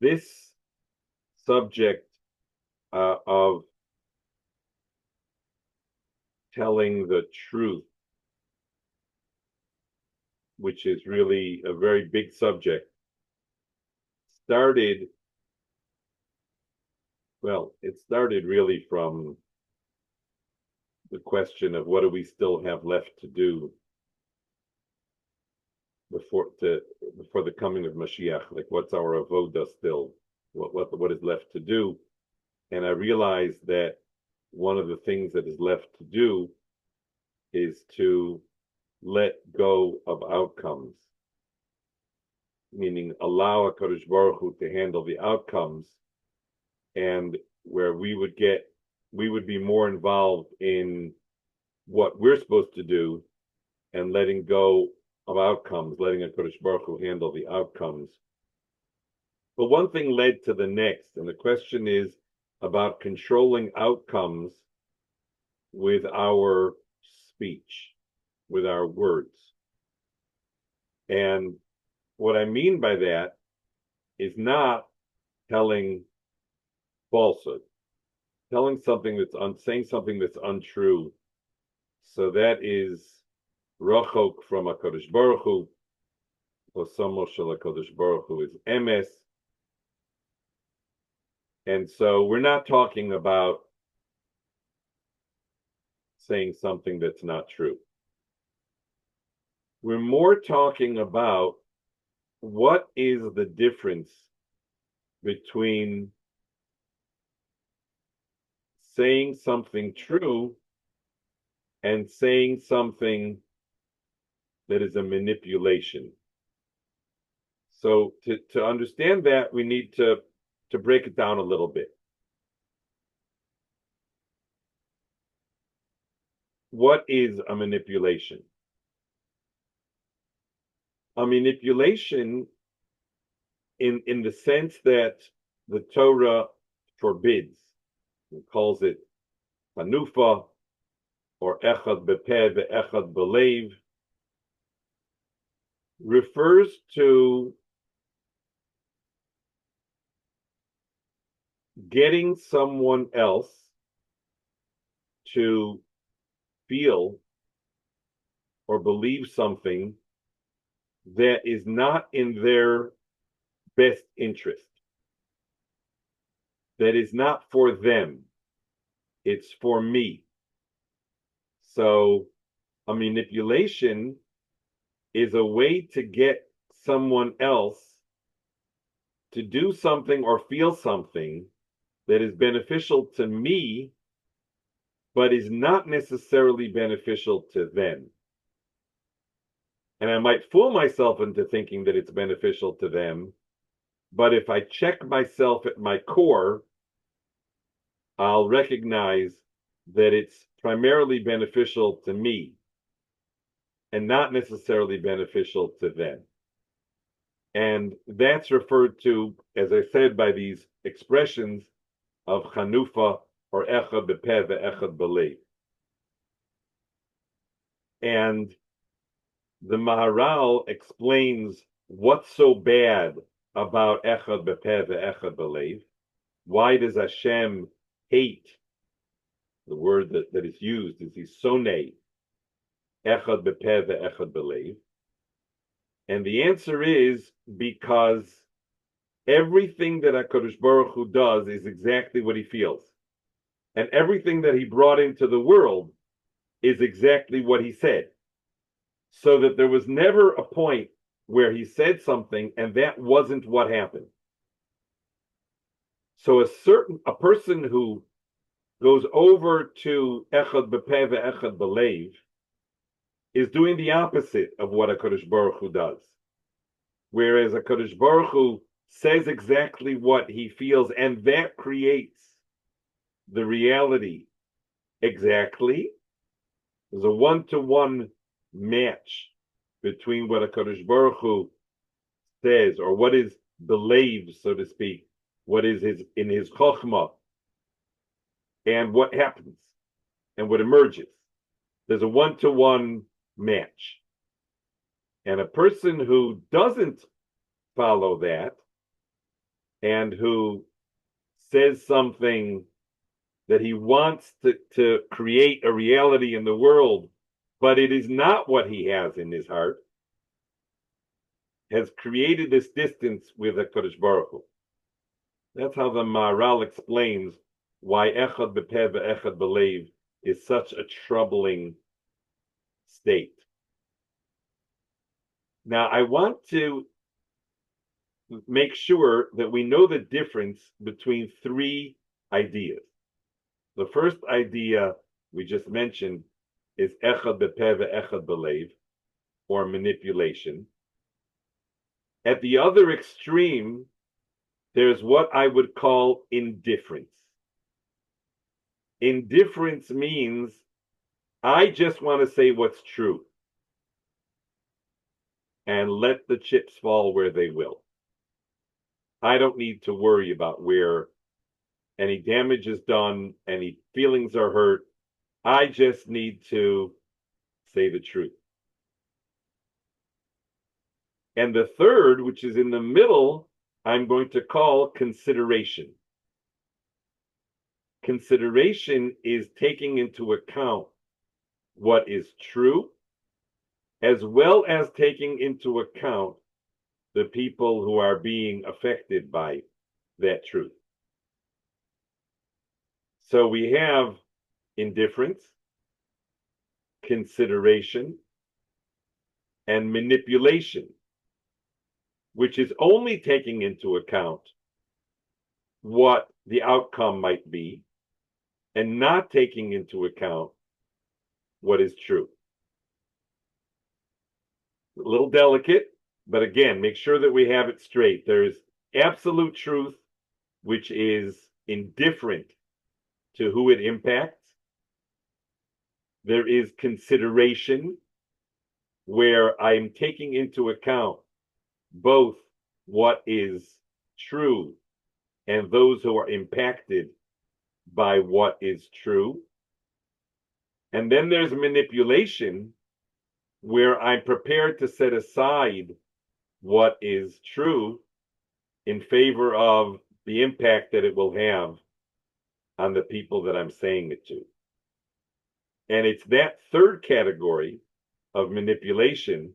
this subject of telling the truth, which is really a very big subject, started really from the question of what do we still have left to do before the coming of Mashiach. Like, what's our avoda still? What is left to do? And I realized that one of the things that is left to do is to let go of outcomes, meaning allow HaKadosh Baruch Hu to handle the outcomes, and where we would be more involved in what we're supposed to do and letting go of outcomes, letting HaKadosh Baruch Hu handle the outcomes. But one thing led to the next, and the question is about controlling outcomes with our speech, with our words. And what I mean by that is not telling falsehood, saying something that's untrue. So that is rachok from HaKadosh Baruch Hu. Osamo shel HaKadosh Baruch Hu is emes. And so we're not talking about saying something that's not true. We're more talking about what is the difference between saying something true and saying something that is a manipulation. So to understand that, we need to break it down a little bit. What is a manipulation? A manipulation, in the sense that the Torah forbids, it calls it hanufa, or echad bepeh ve'echad belev, refers to getting someone else to feel or believe something that is not in their best interest, that is not for them, it's for me. So a manipulation is a way to get someone else to do something or feel something that is beneficial to me, but is not necessarily beneficial to them. And I might fool myself into thinking that it's beneficial to them, but if I check myself at my core, I'll recognize that it's primarily beneficial to me and not necessarily beneficial to them. And that's referred to, as I said, by these expressions of chanufa, or echad bepeh ve'echad belev. And the Maharal explains what's so bad about echad bepeh ve'echad belev. Why does Hashem hate? The word that is used is hisonei, echad bepeh ve'echad belev. And the answer is because everything that HaKadosh Baruch Hu does is exactly what he feels. And everything that he brought into the world is exactly what he said. So that there was never a point where he said something and that wasn't what happened. So a person who goes over to echad bepeh ve'echad belev is doing the opposite of what HaKadosh Baruch Hu does. Whereas HaKadosh Baruch Hu says exactly what he feels, and that creates the reality exactly. There's a one-to-one match between what HaKadosh Baruch Hu says, or what is believed, so to speak, what is in his chokhmah, and what happens, and what emerges. There's a one-to-one match. And a person who doesn't follow that and who says something that he wants to create a reality in the world, but it is not what he has in his heart, has created this distance with HaKadosh Baruch Hu. That's how the Maharal explains why Echad B'Peh Echad B'Leiv is such a troubling state. Now, I want to make sure that we know the difference between three ideas. The first idea we just mentioned is Echad B'Peh Echad B'Leiv, or manipulation. At the other extreme, there's what I would call indifference. Indifference means I just want to say what's true and let the chips fall where they will. I don't need to worry about where any damage is done, any feelings are hurt. I just need to say the truth. And the third, which is in the middle, I'm going to call consideration. Consideration is taking into account what is true, as well as taking into account the people who are being affected by that truth. So we have indifference, consideration, and manipulation, which is only taking into account what the outcome might be and not taking into account what is true. A little delicate, but again, make sure that we have it straight. There's absolute truth, which is indifferent to who it impacts. There is consideration, where I'm taking into account both what is true and those who are impacted by what is true. And then there's manipulation, where I'm prepared to set aside what is true in favor of the impact that it will have on the people that I'm saying it to. And it's that third category of manipulation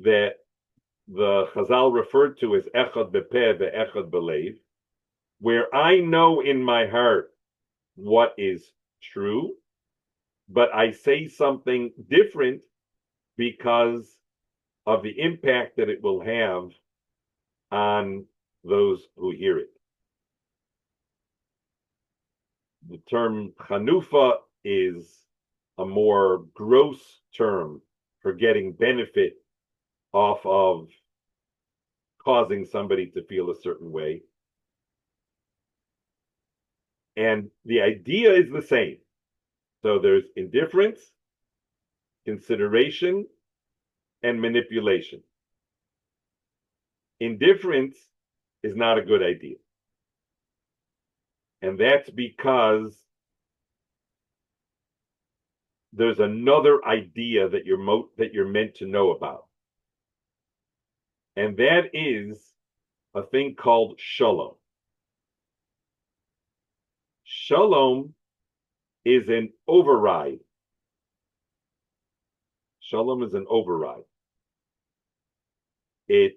that the Chazal referred to as Echad B'Peh Echad B'Leiv, where I know in my heart what is true, but I say something different because of the impact that it will have on those who hear it. The term chanufa is a more gross term for getting benefit off of causing somebody to feel a certain way. And the idea is the same. So there's indifference, consideration, and manipulation. Indifference is not a good idea. And that's because there's another idea that you're meant to know about. And that is a thing called shalom. Shalom is an override. Shalom is an override. It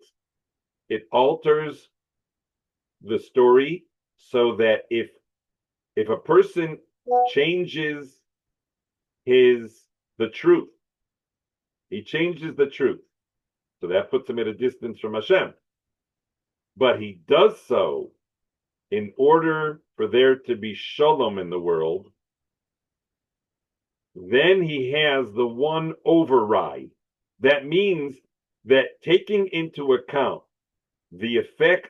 alters the story so that if a person changes the truth, he changes the truth. So that puts him at a distance from Hashem. But he does so in order for there to be shalom in the world. Then he has the one override. That means that taking into account the effect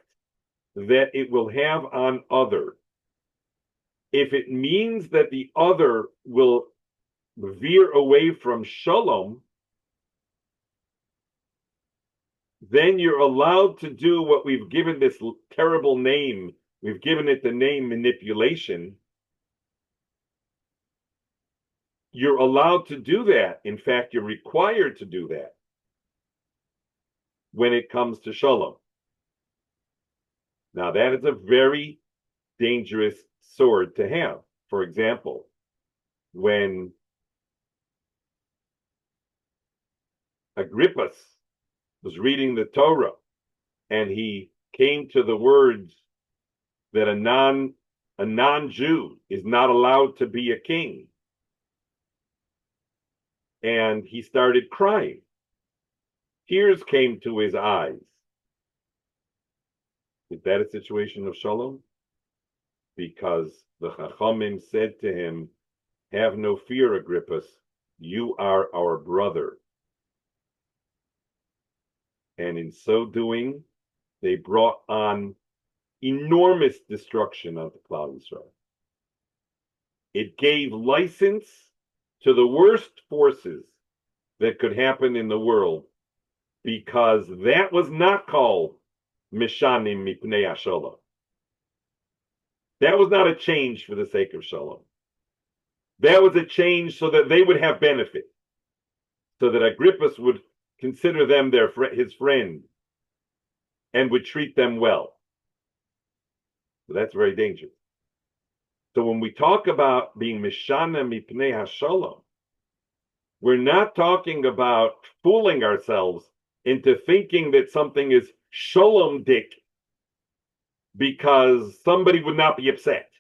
that it will have on other, if it means that the other will veer away from shalom, then you're allowed to do what we've given this terrible name. We've given it the name manipulation. You're allowed to do that. In fact, you're required to do that when it comes to shalom. Now, that is a very dangerous sword to have. For example, when Agrippus was reading the Torah and he came to the words that a non-Jew is not allowed to be a king, and he started crying. Tears came to his eyes. Is that a situation of shalom? Because the Chachamim said to him, "Have no fear, Agrippus, you are our brother." And in so doing, they brought on enormous destruction of the Klal Yisrael. It gave license to the worst forces that could happen in the world, because that was not called Mishanim Mipnei HaShalom. That was not a change for the sake of Shalom. That was a change so that they would have benefit, so that Agrippus would consider them his friend and would treat them well. So that's very dangerous. So when we talk about being Mishana Mipnei HaShalom, we're not talking about fooling ourselves into thinking that something is Shalom Dik because somebody would not be upset.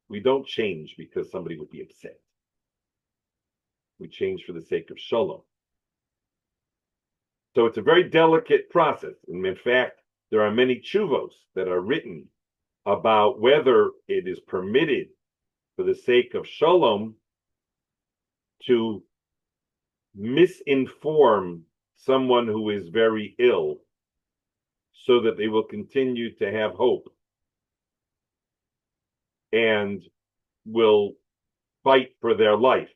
We don't change because somebody would be upset. We change for the sake of Shalom. So it's a very delicate process. And in fact, there are many tshuvos that are written about whether it is permitted for the sake of Shalom to misinform someone who is very ill so that they will continue to have hope and will fight for their life.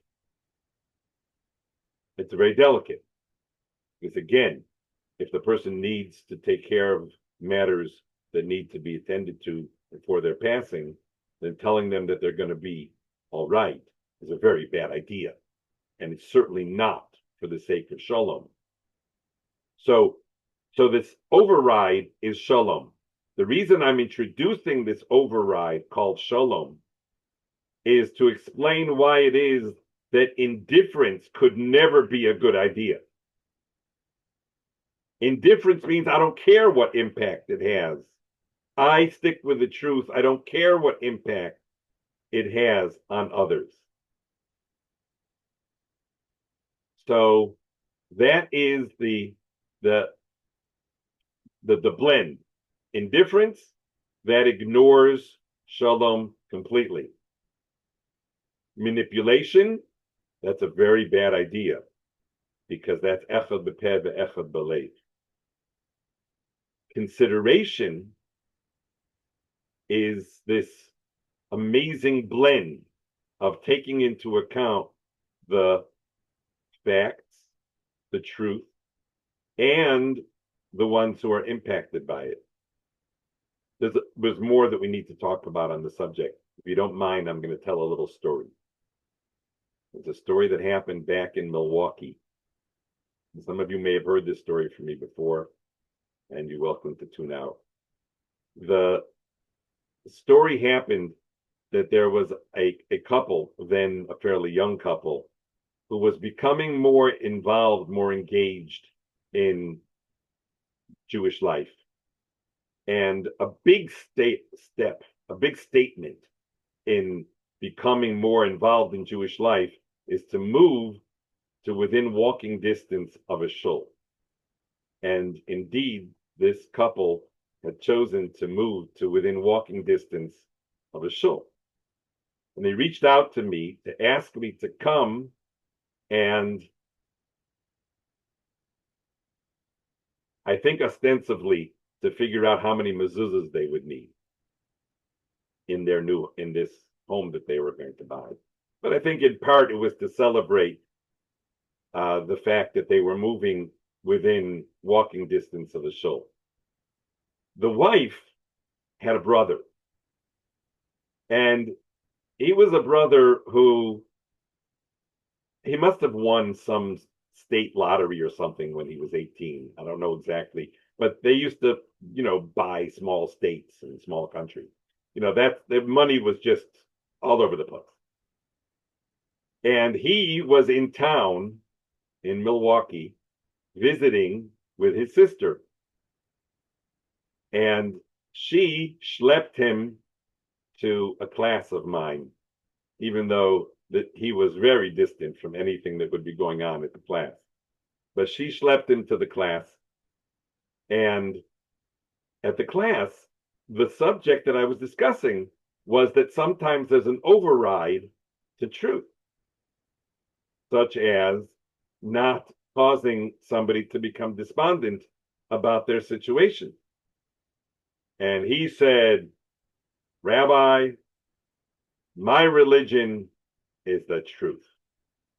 It's very delicate. Because again, if the person needs to take care of matters that need to be attended to before their passing, then telling them that they're going to be all right is a very bad idea. And it's certainly not for the sake of Shalom. So this override is Shalom. The reason I'm introducing this override called Shalom is to explain why it is that indifference could never be a good idea. Indifference means I don't care what impact it has. I stick with the truth. I don't care what impact it has on others. So that is the blend. Indifference that ignores Shalom completely. Manipulation, that's a very bad idea, because that's echad b'peh ve'echad b'leiv. Consideration is this amazing blend of taking into account the facts, the truth, and the ones who are impacted by it. There's more that we need to talk about on the subject. If you don't mind, I'm going to tell a little story. It's a story that happened back in Milwaukee. Some of you may have heard this story from me before, and you're welcome to tune out. The story happened that there was a couple, then a fairly young couple, who was becoming more involved, more engaged in Jewish life. And a big statement in becoming more involved in Jewish life is to move to within walking distance of a shul. And indeed, this couple had chosen to move to within walking distance of a shul. And they reached out to me to ask me to come and, I think ostensibly, to figure out how many mezuzahs they would need in this home that they were going to buy. But I think in part it was to celebrate the fact that they were moving within walking distance of the shul. The wife had a brother, and he was a brother who, he must have won some state lottery or something when he was 18. I don't know exactly but they used to, buy small states and small countries. That the money was just all over the place. And he was in town in Milwaukee visiting with his sister. And she schlepped him to a class of mine, even though that he was very distant from anything that would be going on at the class. But she schlepped him to the class. And at the class, the subject that I was discussing was that sometimes there's an override to truth, such as not causing somebody to become despondent about their situation. And he said, Rabbi, my religion is the truth.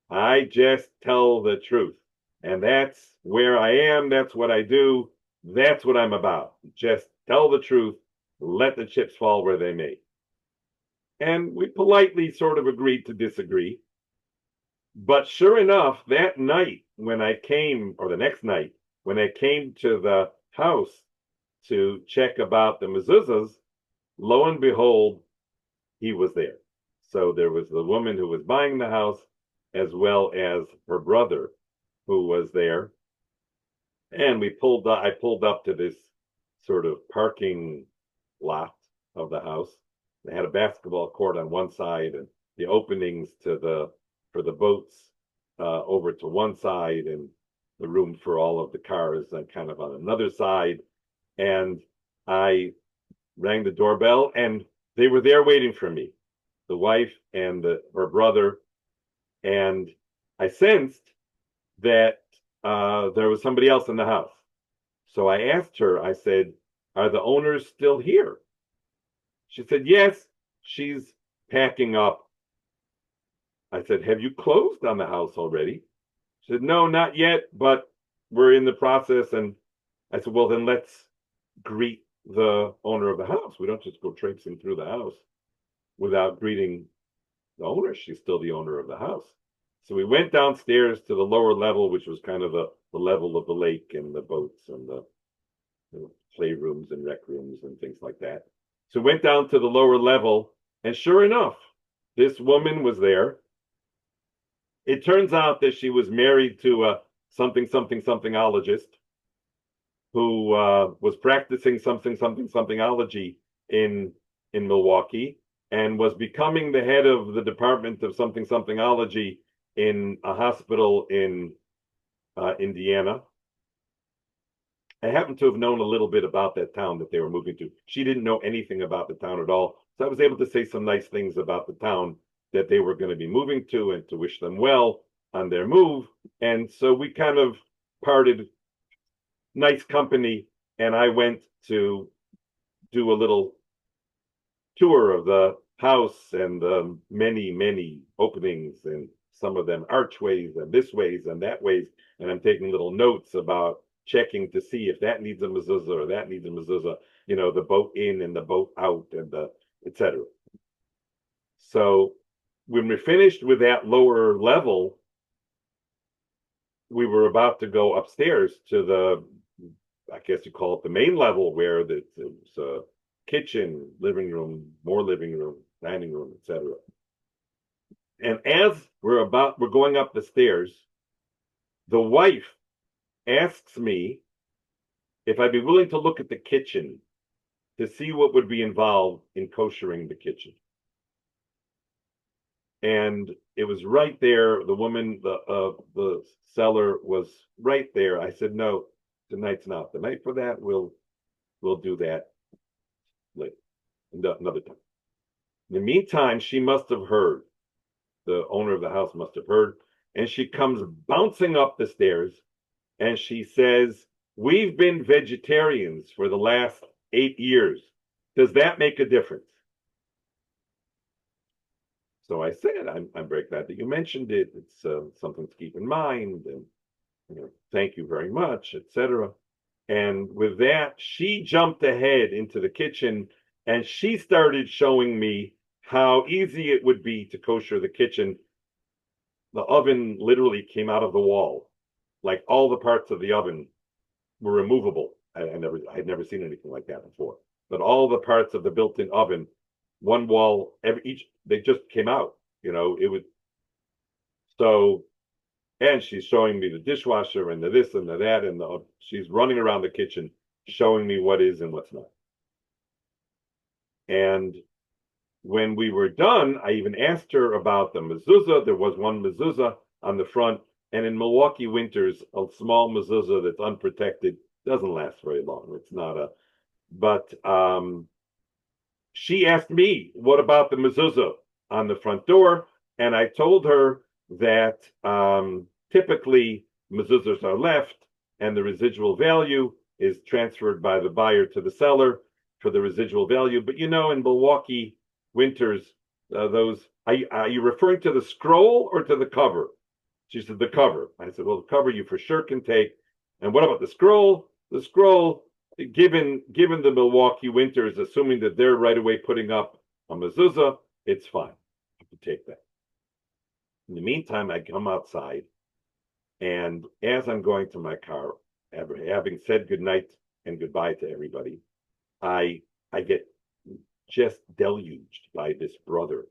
I just tell the truth. And that's where I am. That's what I do. That's what I'm about. Just tell the truth. Let the chips fall where they may. And we politely sort of agreed to disagree. But sure enough, that night when I came, or the next night, when I came to the house to check about the mezuzahs, lo and behold, he was there. So there was the woman who was buying the house, as well as her brother, who was there. And I pulled up to this sort of parking lot of the house. They had a basketball court on one side and the openings for the boats over to one side, and the room for all of the cars kind of on another side. And I rang the doorbell, and they were there waiting for me, the wife and her brother. And I sensed that there was somebody else in the house. So I asked her, I said, are the owners still here? She said, yes, she's packing up. I said, have you closed on the house already? She said, no, not yet, but we're in the process. And I said, well, then let's greet the owner of the house. We don't just go traipsing through the house without greeting the owner. She's still the owner of the house. So we went downstairs to the lower level, which was kind of the level of the lake and the boats and the playrooms and rec rooms and things like that. So we went down to the lower level, and sure enough, this woman was there. It turns out that she was married to a somethingologist who was practicing somethingology in Milwaukee, and was becoming the head of the department of somethingology in a hospital in Indiana. I happen to have known a little bit about that town that they were moving to. She didn't know anything about the town at all. So I was able to say some nice things about the town that they were going to be moving to, and to wish them well on their move. And so we kind of parted nice company, and I went to do a little tour of the house and the many openings, and some of them archways and this ways and that ways. And I'm taking little notes about checking to see if that needs a mezuzah or that needs a mezuzah, the boat in and the boat out and the etc. So when we finished with that lower level, we were about to go upstairs to the, I guess you call it the main level, where it was a kitchen, living room, more living room, dining room, etc. And as we're going up the stairs, the wife asks me if I'd be willing to look at the kitchen to see what would be involved in koshering the kitchen. And it was right there. The woman, the seller, was right there. I said, no, tonight's not the night for that. We'll do that later, another time. In the meantime, she must have heard. The owner of the house must have heard. And she comes bouncing up the stairs, and she says, we've been vegetarians for the last 8 years. Does that make a difference? So I said, I'm very glad that you mentioned it. It's something to keep in mind, and thank you very much, etc. And with that, she jumped ahead into the kitchen, and she started showing me how easy it would be to kosher the kitchen. The oven literally came out of the wall. Like, all the parts of the oven were removable. I had never seen anything like that before. But all the parts of the built-in oven, one wall, they just came out. It was so. And she's showing me the dishwasher and the this and the that, and she's running around the kitchen showing me what is and what's not. And when we were done, I even asked her about the mezuzah. There was one mezuzah on the front, and in Milwaukee winters, a small mezuzah that's unprotected doesn't last very long. It's not a. But she asked me, "What about the mezuzah on the front door?" And I told her that typically mezuzahs are left, and the residual value is transferred by the buyer to the seller for the residual value. But in Milwaukee winters, are you referring to the scroll or to the cover? She said the cover. I said, well, the cover you for sure can take. And what about the scroll? The scroll, given the Milwaukee winters, assuming that they're right away putting up a mezuzah, it's fine. I can take that. In the meantime, I come outside, and as I'm going to my car, having said goodnight and goodbye to everybody, I get just deluged by this brother.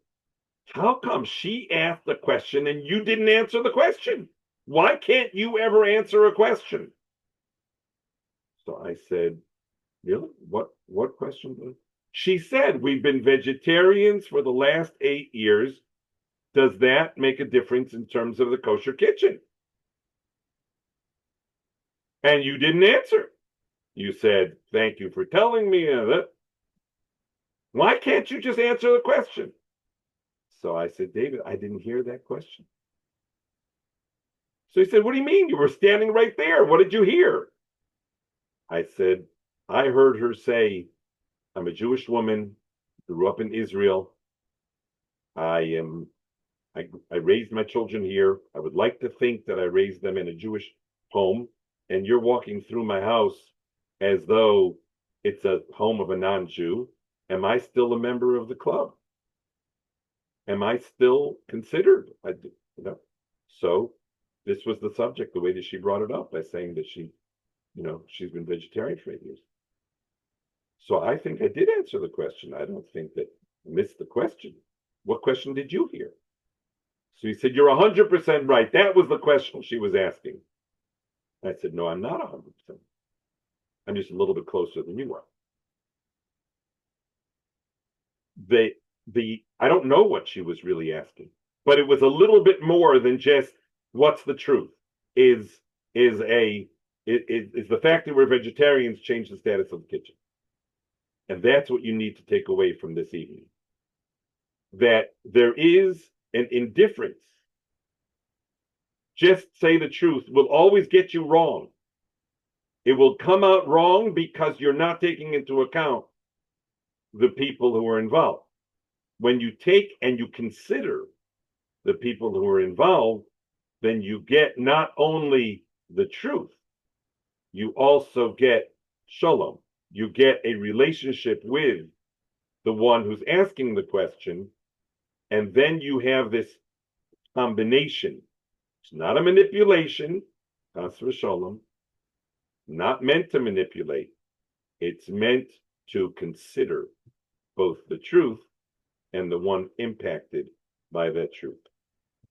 How come she asked the question and you didn't answer the question? Why can't you ever answer a question? So I said, really? What question? She said, we've been vegetarians for the last 8 years. Does that make a difference in terms of the kosher kitchen? And you didn't answer. You said, thank you for telling me that. Why can't you just answer the question? So I said, David, I didn't hear that question. So he said, what do you mean? You were standing right there. What did you hear? I said, I heard her say, I'm a Jewish woman, grew up in Israel. I raised my children here. I would like to think that I raised them in a Jewish home. And you're walking through my house as though it's a home of a non-Jew. Am I still a member of the club? Am I still considered? So this was the subject, the way that she brought it up, by saying that she's been vegetarian for 8 years. So I think I did answer the question. I don't think that I missed the question. What question did you hear? So he said, you're 100% right. That was the question she was asking. I said, no, I'm not 100%. I'm just a little bit closer than you are. I don't know what she was really asking, but it was a little bit more than just what's the truth. Is the fact that we're vegetarians change the status of the kitchen? And that's what you need to take away from this evening. That there is an indifference. Just say the truth will always get you wrong. It will come out wrong because you're not taking into account the people who are involved. When you take and you consider the people who are involved, then you get not only the truth, you also get shalom. You get a relationship with the one who's asking the question, and then you have this combination. It's not a manipulation, chas v'shalom, not meant to manipulate. It's meant to consider both the truth and the one impacted by that truth.